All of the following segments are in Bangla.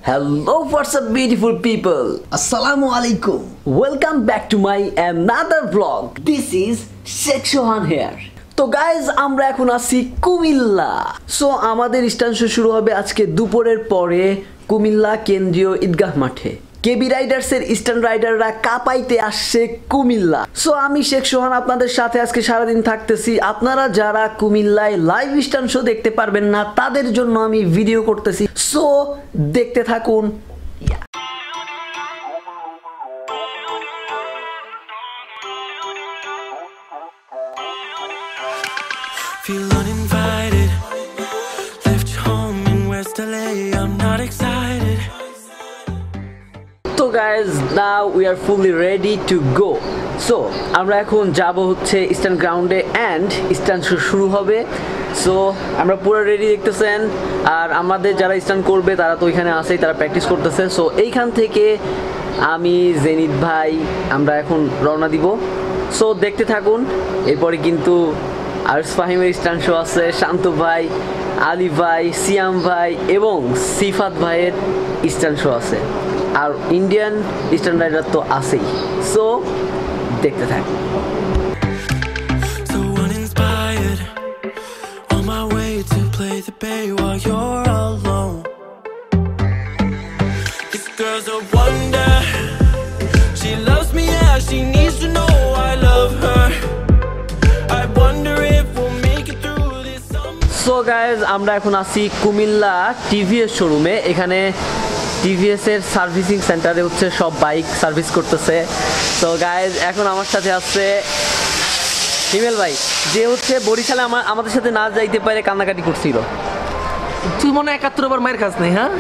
Hello, what's up beautiful people? Assalamu alaikum. Welcome back to my another vlog. This is Sheikh Shohan here. তো গাইজ আমরা এখন আছি কুমিল্লা। সো আমাদের স্টান্ট শো শুরু হবে আজকে দুপুরের পরে কুমিল্লা কেন্দ্রীয় ঈদগাহ মাঠে। কেবি রাইডার্সের স্টান্ট রাইডাররা কাপাইতে আসছে কুমিল্লা। সো আমি শেখ সোহান আপনাদের সাথে আজকে সারাদিন থাকতেছি। আপনারা যারা কুমিল্লায় লাইভ স্টান্ট শো দেখতে পারবেন না তাদের জন্য আমি ভিডিও করতেছি। সো দেখতে থাকুন। Feel uninvited. Left home in West LA. I'm not excited. So guys, now we are fully ready to go. So আমরা এখন যাব হচ্ছে স্ট্যান্ড গ্রাউন্ডে এন্ড স্ট্যান্ড শো শুরু হবে। সো আমরা পুরো রেডি দেখতেছেন আর আমাদের যারা স্ট্যান্ড করবে তারা তো ওইখানে আছেই, তারা প্র্যাকটিস করতেছে। সো এইখান থেকে আমি জেনিত ভাই আমরা এখন রওনা দিব। সো দেখতে থাকুন। এরপরে কিন্তু আর ফাহিমের স্টান্ট শো আছে, শান্ত ভাই, আলী ভাই, সিয়াম ভাই এবং সিফাত ভাইয়ের স্টান্ট শো আছে, আর ইন্ডিয়ান স্টান্ট রাইডার তো আছেই। সো দেখতে থাকুন। So uninspired. On my way to play the bay while you're alone. This girl's a wonder. She loves me, yeah, she needs to know I love her. I wonder if we'll make it through this summer. So guys আমরা এখন আছি কুমিল্লা টিভিএস শোরুমে। এখানে টিভিএস এর সার্ভিসিং সেন্টারে হচ্ছে সব বাইক সার্ভিস করতেছে। সো গাইজ এখন আমার সাথে আছে হিমেল ভাই, যে হচ্ছে বরিশালে আমাদের সাথে না যাইতে পারে কান্নাকাটি করছিল। তুই মনে 71 ওভার মার খাস নাই? হ্যাঁ,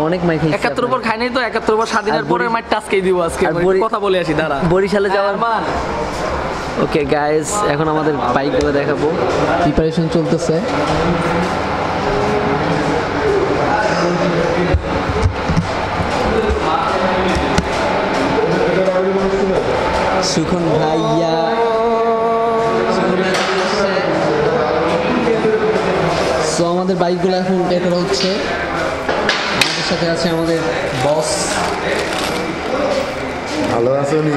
অনেক মাইক 71 ওভার খাই নাই তো। 71 ওভার স্বাধীনের পরের মার টাস্কেই দিব আজকে। কথা বলে আসি দাঁড়া। বরিশালে যাওয়ার মান। ওকে গাইজ, এখন আমাদের বাইকগুলো দেখাবো। প্রিপারেশন চলতেছে। সুখন ভাইয়া, সো আমাদের বাইকগুলো এখন বের করা হচ্ছে। আমাদের সাথে আছে আমাদের বস। ভালো আছো নি?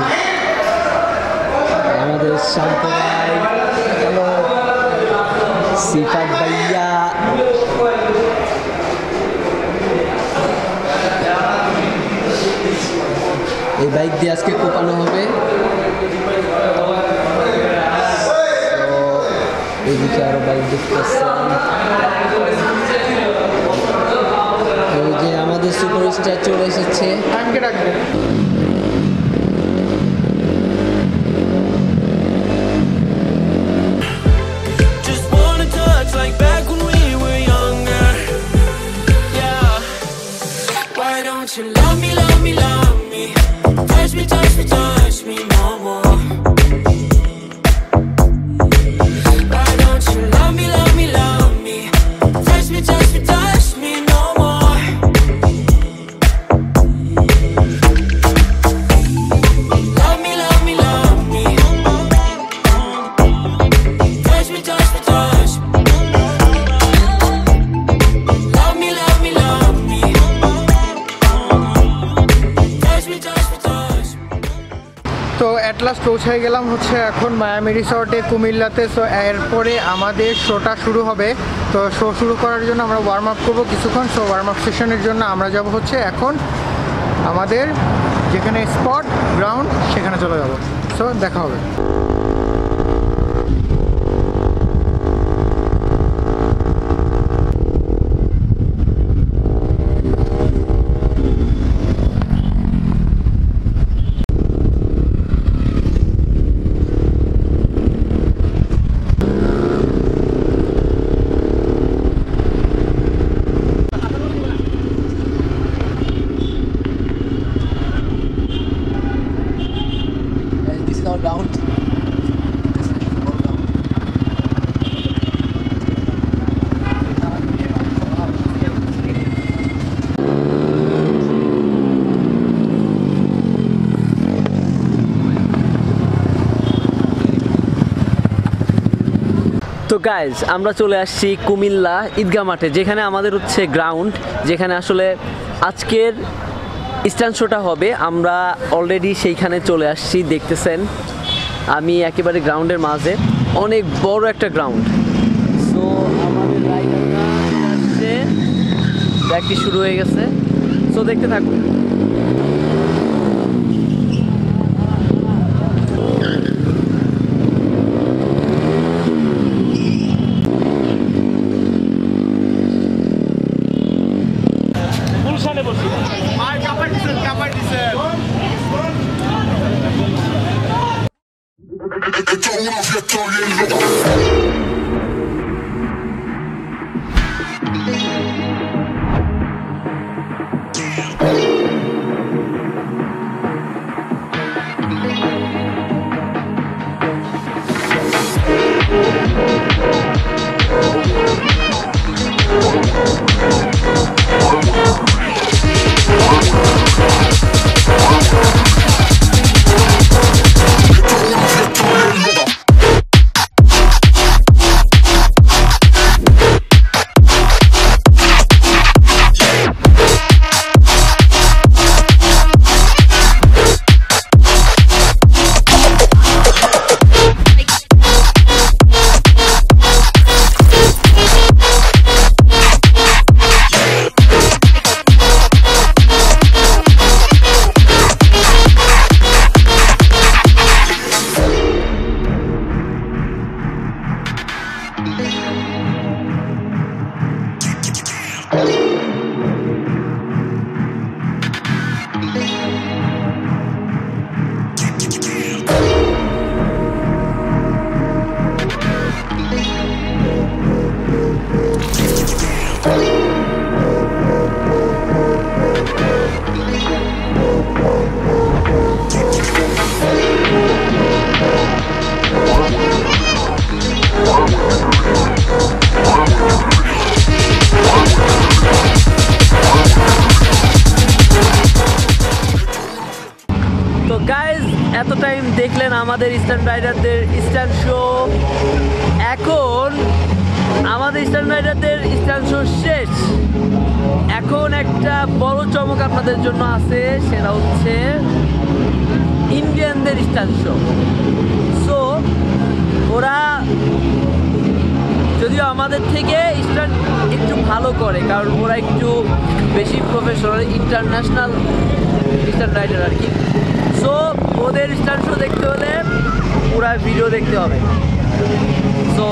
আমাদের শান্ত ভাই, হ্যালো সিফাত ভাইয়া, এই বাইক দিয়ে আজকে কোপানো হবে। এইদিকে আরো বাইক দেখতেছেন। ওই যে আমাদের সুপারস্টার চলে এসেছে। Just wanna touch like back when we were younger. Yeah. Why don't you love me, love me, love me? Touch me, touch me, touch me no more. Why don't you love me, love me, love me? Touch me, touch me, touch me no more. Love me, love me, love me. Touch me, touch me, touch me. Love me, love me, love me. Touch me, touch me, touch me. তো অ্যাট লাস্ট পৌঁছে গেলাম হচ্ছে এখন মায়ামি রিসর্টে কুমিল্লাতে। সো এরপরে আমাদের শোটা শুরু হবে। তো শো শুরু করার জন্য আমরা ওয়ার্ম আপ করবো কিছুক্ষণ। সো ওয়ার্ম আপ সেশনের জন্য আমরা যাব হচ্ছে এখন আমাদের যেখানে স্পট গ্রাউন্ড সেখানে চলে যাব। সো দেখা হবে। This is our ground. তো গাইজ আমরা চলে আসছি কুমিল্লা ঈদগাহ মাঠে, যেখানে আমাদের হচ্ছে গ্রাউন্ড, যেখানে আসলে আজকের স্টান্ট শোটা হবে। আমরা অলরেডি সেইখানে চলে আসছি, দেখতেছেন আমি একেবারে গ্রাউন্ডের মাঝে, অনেক বড় একটা গ্রাউন্ড। সো আমাদের রাইডাররা আসছে, প্র্যাকটিস শুরু হয়ে গেছে। সো দেখতে থাকুন। এত টাইম দেখলেন আমাদের স্টান্ট রাইডারদের স্টান্ট শো। এখন আমাদের স্টান্ট রাইডারদের স্টান্ট শো শেষ। এখন একটা বড় চমক আপনাদের জন্য আছে, সেটা হচ্ছে ইন্ডিয়ানদের স্টান্ট শো। সো ওরা যদিও আমাদের থেকে স্টান্ট একটু ভালো করে, কারণ ওরা একটু বেশি প্রফেশনাল, ইন্টারন্যাশনাল স্টান্ট রাইডার আর কি। সো ওদের স্টান্ট শো দেখতে হলে পুরো ভিডিও দেখতে হবে। সো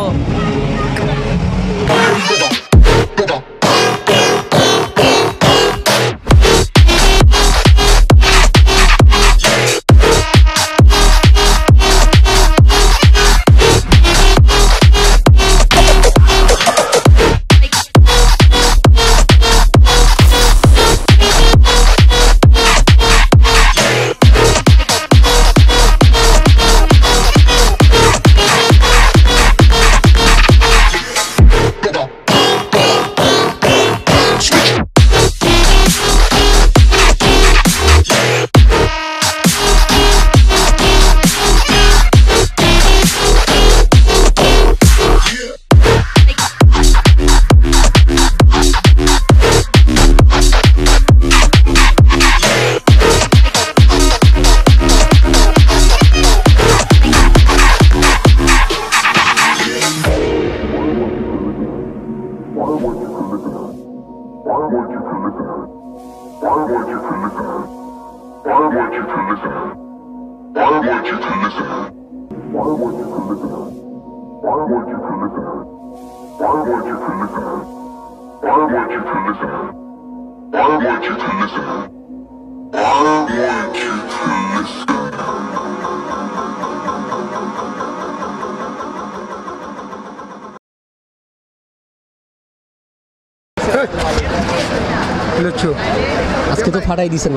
আজকে তো ফাটাই দিছেন,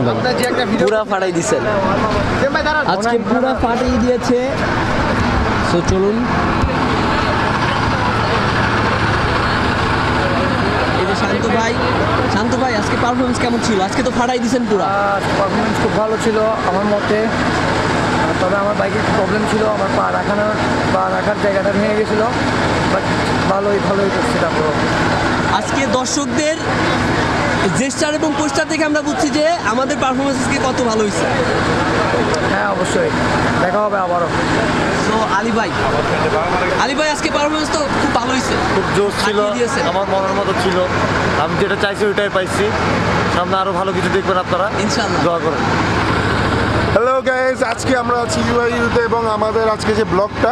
পুরা ফাটাই দিছেন, আজকে পুরা ফাটিয়ে দিয়েছে। সো চলুন, এই যে শান্ত ভাই আজকে পারফরমেন্স কেমন ছিল? আজকে তো ফাটাই দিছেন পুরা। পারফরমেন্স খুব ভালো ছিল আমার মতে, তবে আমার বাইকের প্রবলেম ছিল, আমার পা রাখার জায়গাটা ভেঙে গেছিলো, বাট ভালোই করছে। তারপর আজকে দর্শকদের জেস্টার এবং পোস্টার দেখে আমরা বুঝছি যে আমাদের পারফরমেন্স কত ভালো হয়েছে। হ্যাঁ অবশ্যই দেখা হবে আবারও। তো আলী ভাই আজকে পারফরমেন্স তো খুব ভালো হয়েছে, খুব জোশ ছিল, আমার মনের মতো ছিল, আমি যেটা চাইছি ওইটাই পাইছি। সামনে আরো ভালো কিছু দেখবেন আপনারা, ইনশাআল্লাহ দোয়া করেন। হ্যালো গাইজ, আজকে আমরা আছি ইউআইতে এবং আমাদের আজকে যে ব্লগটা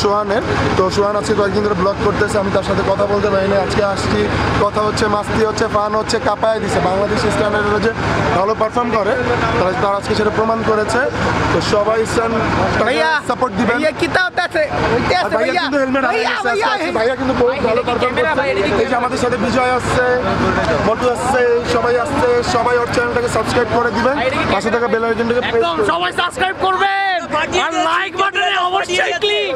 সোহানের, তো সোহান আজকে কয়েকদিন ধরে ব্লগ করতেছে, আমি তার সাথে কথা বলতে পারি না। আজকে আসছি, কথা হচ্ছে, মাস্তি হচ্ছে, ফান হচ্ছে, কাঁপায় দিছে। বাংলাদেশ স্ট্যান্ডার্ডের যে ভালো পারফর্ম করে তারা আজকে সেটা প্রমাণ করেছে। তো সবাই সাপোর্ট দিবেন। ভাইয়া কিন্তু হেলমেট ভাইয়া কিন্তু বহুত ভালো পারফর্ম করছে। এই যে আমাদের সাথে বিজয় আসছে, বটু আসছে, সবাই আসছে, সবাই ওর চ্যানেলটাকে সাবস্ক্রাইব করে দিবেন, পাশে থাকা বেল আইকনটাকে একদম সবাই সাবস্ক্রাইব করবেন আর লাইক বাটনে অবশ্যই ক্লিক।